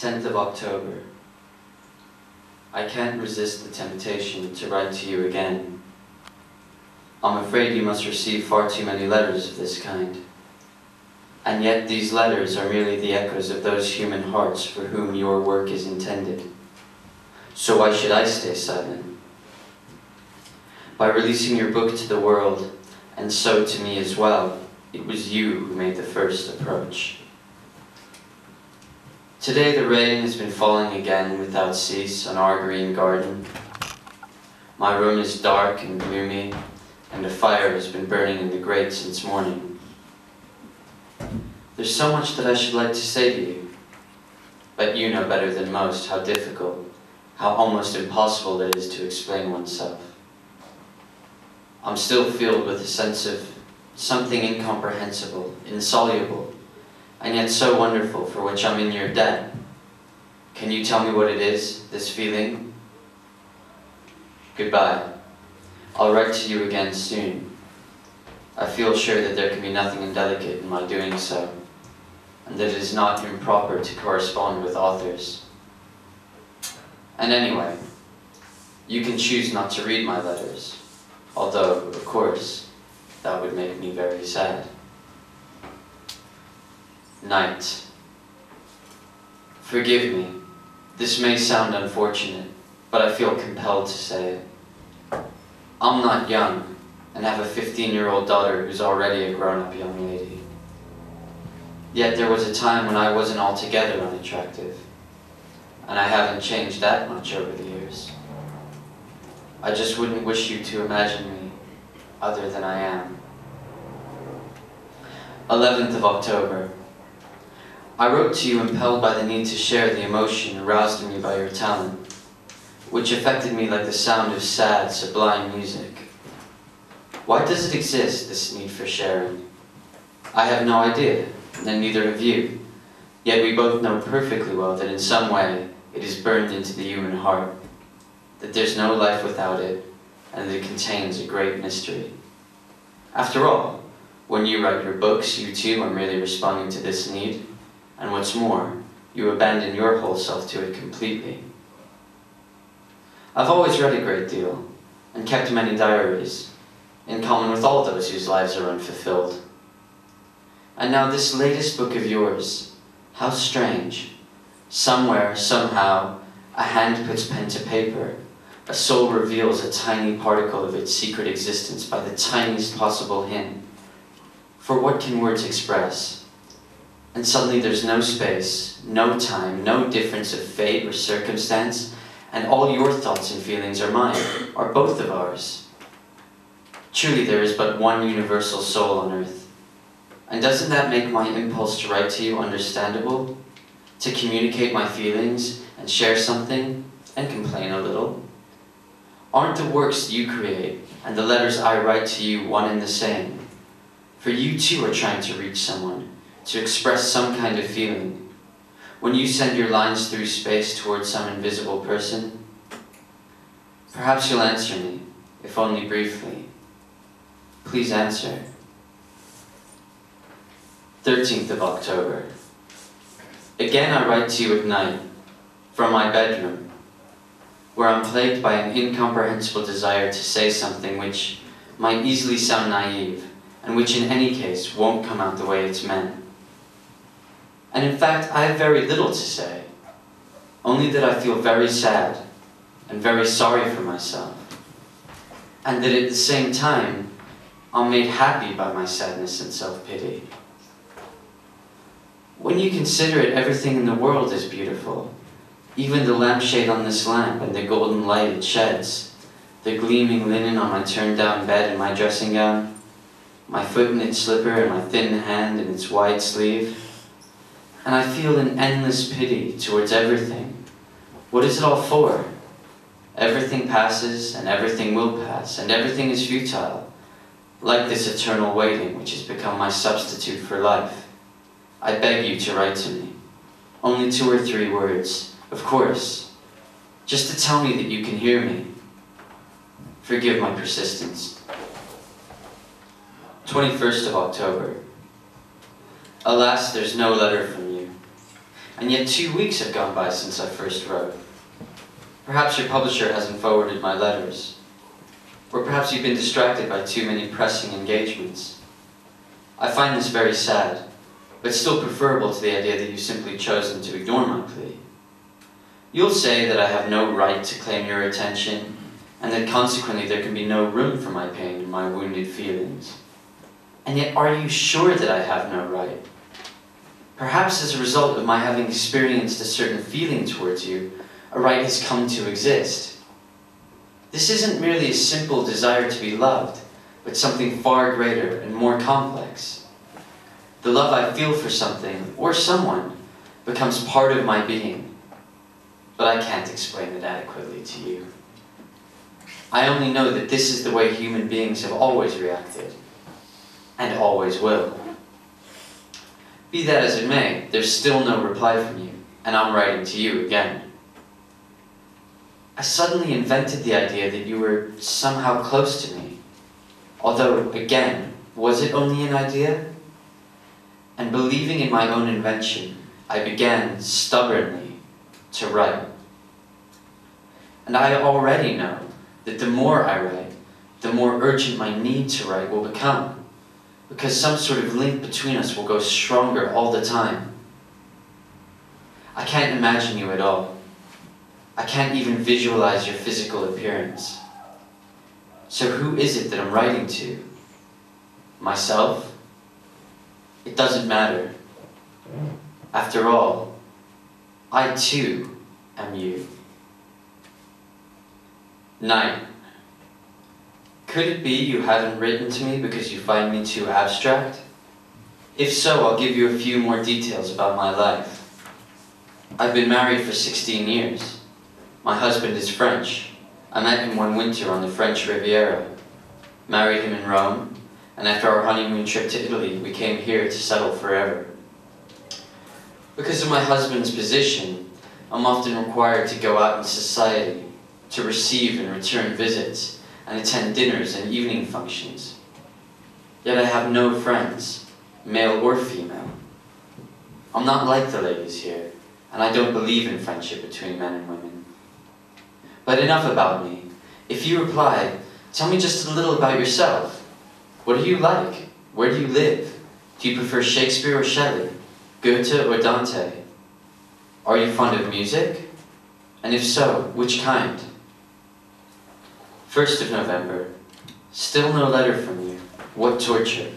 10th of October. I can't resist the temptation to write to you again. I'm afraid you must receive far too many letters of this kind. And yet these letters are merely the echoes of those human hearts for whom your work is intended. So why should I stay silent? By releasing your book to the world, and so to me as well, it was you who made the first approach. Today the rain has been falling again without cease on our green garden. My room is dark and gloomy, and a fire has been burning in the grate since morning. There's so much that I should like to say to you, but you know better than most how difficult, how almost impossible it is to explain oneself. I'm still filled with a sense of something incomprehensible, insoluble, and yet so wonderful, for which I'm in your debt. Can you tell me what it is, this feeling? Goodbye. I'll write to you again soon. I feel sure that there can be nothing indelicate in my doing so, and that it is not improper to correspond with authors. And anyway, you can choose not to read my letters, although, of course, that would make me very sad. Night. Forgive me. This may sound unfortunate, but I feel compelled to say it. I'm not young, and have a 15-year-old daughter who's already a grown-up young lady. Yet there was a time when I wasn't altogether unattractive, and I haven't changed that much over the years. I just wouldn't wish you to imagine me other than I am. 11th of October. I wrote to you impelled by the need to share the emotion aroused in me by your talent, which affected me like the sound of sad, sublime music. Why does it exist, this need for sharing? I have no idea, and neither have you. Yet we both know perfectly well that in some way it is burned into the human heart, that there's no life without it, and that it contains a great mystery. After all, when you write your books, you too are merely responding to this need, and what's more, you abandon your whole self to it completely. I've always read a great deal, and kept many diaries, in common with all those whose lives are unfulfilled. And now this latest book of yours, how strange. Somewhere, somehow, a hand puts pen to paper, a soul reveals a tiny particle of its secret existence by the tiniest possible hint. For what can words express? And suddenly there's no space, no time, no difference of fate or circumstance, and all your thoughts and feelings are mine, are both of ours. Truly there is but one universal soul on earth. And doesn't that make my impulse to write to you understandable? To communicate my feelings and share something and complain a little? Aren't the works you create and the letters I write to you one and the same? For you too are trying to reach someone, to express some kind of feeling. When you send your lines through space towards some invisible person, perhaps you'll answer me, if only briefly. Please answer. 13th of October. Again I write to you at night, from my bedroom, where I'm plagued by an incomprehensible desire to say something which might easily sound naive, and which in any case won't come out the way it's meant. And in fact, I have very little to say, only that I feel very sad and very sorry for myself, and that at the same time, I'm made happy by my sadness and self-pity. When you consider it, everything in the world is beautiful, even the lampshade on this lamp and the golden light it sheds, the gleaming linen on my turned-down bed and my dressing gown, my foot-knit slipper and my thin hand in its wide sleeve. And I feel an endless pity towards everything. What is it all for? Everything passes, and everything will pass, and everything is futile, like this eternal waiting which has become my substitute for life. I beg you to write to me. Only 2 or 3 words, of course, just to tell me that you can hear me. Forgive my persistence. 21st of October. Alas, there's no letter from you. and yet 2 weeks have gone by since I first wrote. Perhaps your publisher hasn't forwarded my letters, or perhaps you've been distracted by too many pressing engagements. I find this very sad, but still preferable to the idea that you've simply chosen to ignore my plea. You'll say that I have no right to claim your attention, and that consequently there can be no room for my pain and my wounded feelings. And yet, are you sure that I have no right? Perhaps as a result of my having experienced a certain feeling towards you, a right has come to exist. This isn't merely a simple desire to be loved, but something far greater and more complex. The love I feel for something, or someone, becomes part of my being, but I can't explain it adequately to you. I only know that this is the way human beings have always reacted, and always will. Be that as it may, there's still no reply from you, and I'm writing to you again. I suddenly invented the idea that you were somehow close to me, although, again, was it only an idea? And believing in my own invention, I began stubbornly to write. And I already know that the more I write, the more urgent my need to write will become, because some sort of link between us will go stronger all the time. I can't imagine you at all. I can't even visualize your physical appearance. So who is it that I'm writing to? Myself? It doesn't matter. After all, I too am you. Night. Could it be you haven't written to me because you find me too abstract? If so, I'll give you a few more details about my life. I've been married for 16 years. My husband is French. I met him one winter on the French Riviera, married him in Rome, and after our honeymoon trip to Italy, we came here to settle forever. Because of my husband's position, I'm often required to go out in society, to receive and return visits, and attend dinners and evening functions. Yet I have no friends, male or female. I'm not like the ladies here, and I don't believe in friendship between men and women. But enough about me. If you reply, tell me just a little about yourself. What are you like? Where do you live? Do you prefer Shakespeare or Shelley? Goethe or Dante? Are you fond of music? And if so, which kind? 1st of November. Still no letter from you. What torture.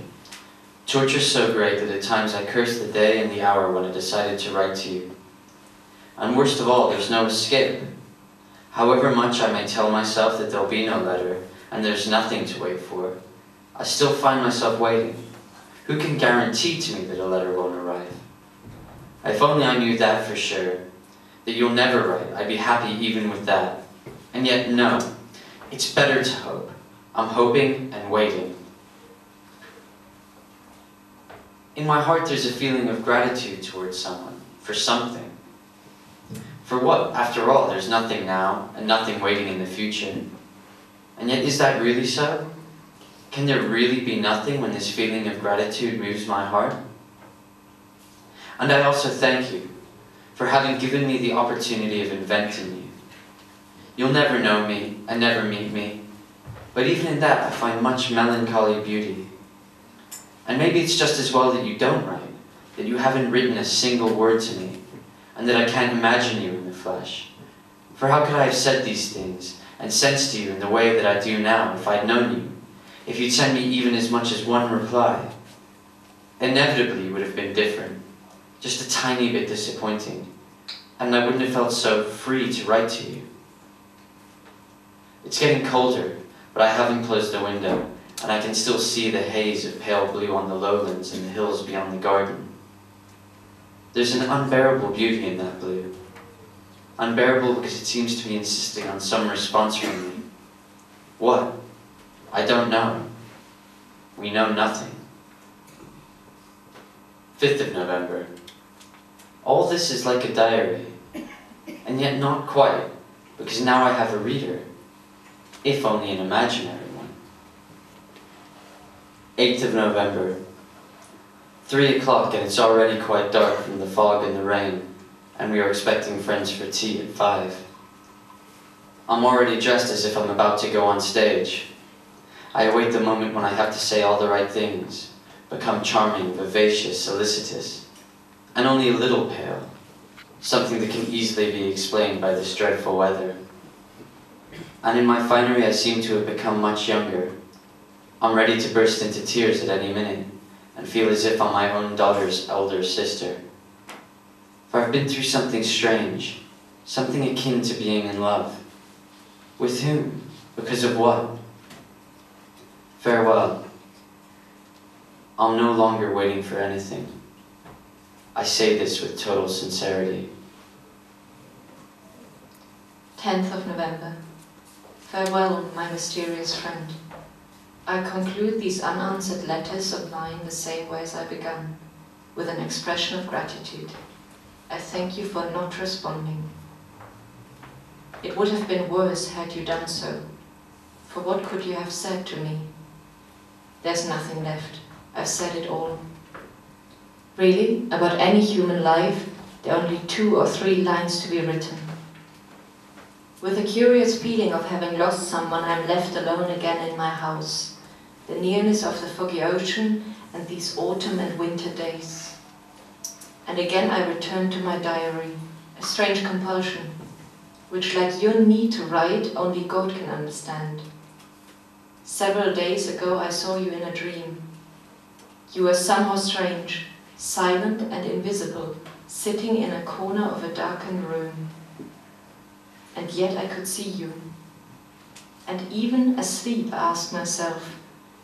Torture so great that at times I curse the day and the hour when I decided to write to you. And worst of all, there's no escape. However much I may tell myself that there'll be no letter, and there's nothing to wait for, I still find myself waiting. Who can guarantee to me that a letter won't arrive? If only I knew that for sure, that you'll never write, I'd be happy even with that. And yet, no, it's better to hope. I'm hoping and waiting. In my heart there's a feeling of gratitude towards someone, for something. For what? After all, there's nothing now, and nothing waiting in the future. And yet, is that really so? Can there really be nothing when this feeling of gratitude moves my heart? And I also thank you for having given me the opportunity of inventing you. You'll never know me, and never meet me, but even in that I find much melancholy beauty. And maybe it's just as well that you don't write, that you haven't written a single word to me, and that I can't imagine you in the flesh. For how could I have said these things, and sensed you in the way that I do now if I'd known you, if you'd send me even as much as one reply? Inevitably it would have been different, just a tiny bit disappointing, and I wouldn't have felt so free to write to you. It's getting colder, but I haven't closed the window, and I can still see the haze of pale blue on the lowlands and the hills beyond the garden. There's an unbearable beauty in that blue. Unbearable because it seems to be insisting on some response from me. What? I don't know. We know nothing. 5th of November. All this is like a diary, and yet not quite, because now I have a reader, if only an imaginary one. 8th of November. 3 o'clock, and it's already quite dark from the fog and the rain. and we are expecting friends for tea at 5. I'm already dressed as if I'm about to go on stage. I await the moment when I have to say all the right things, become charming, vivacious, solicitous, and only a little pale, something that can easily be explained by this dreadful weather. And in my finery I seem to have become much younger. I'm ready to burst into tears at any minute, and feel as if I'm my own daughter's elder sister. For I've been through something strange, something akin to being in love. With whom? Because of what? Farewell. I'm no longer waiting for anything. I say this with total sincerity. 10th of November. Farewell, my mysterious friend. I conclude these unanswered letters of mine the same way as I began, with an expression of gratitude. I thank you for not responding. It would have been worse had you done so, for what could you have said to me? There's nothing left. I've said it all. Really, about any human life, there are only 2 or 3 lines to be written. With a curious feeling of having lost someone, I'm left alone again in my house, the nearness of the foggy ocean and these autumn and winter days. And again I return to my diary, a strange compulsion, which, like your need to write, only God can understand. Several days ago I saw you in a dream. You were somehow strange, silent and invisible, sitting in a corner of a darkened room. And yet I could see you. And even asleep I asked myself,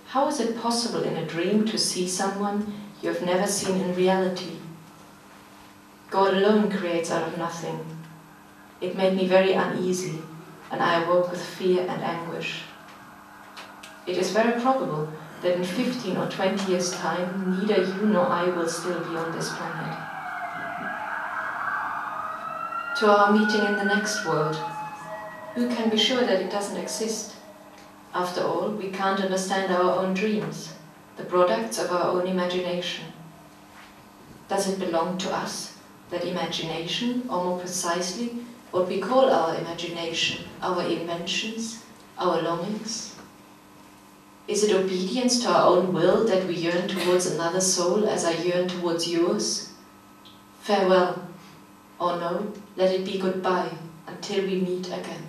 how is it possible in a dream to see someone you have never seen in reality? God alone creates out of nothing. It made me very uneasy, and I awoke with fear and anguish. It is very probable that in 15 or 20 years' time, neither you nor I will still be on this planet. To our meeting in the next world, who can be sure that it doesn't exist? After all, we can't understand our own dreams, the products of our own imagination. Does it belong to us, that imagination, or more precisely, what we call our imagination, our inventions, our longings? Is it obedience to our own will that we yearn towards another soul as I yearn towards yours? Farewell, or no, let it be goodbye until we meet again.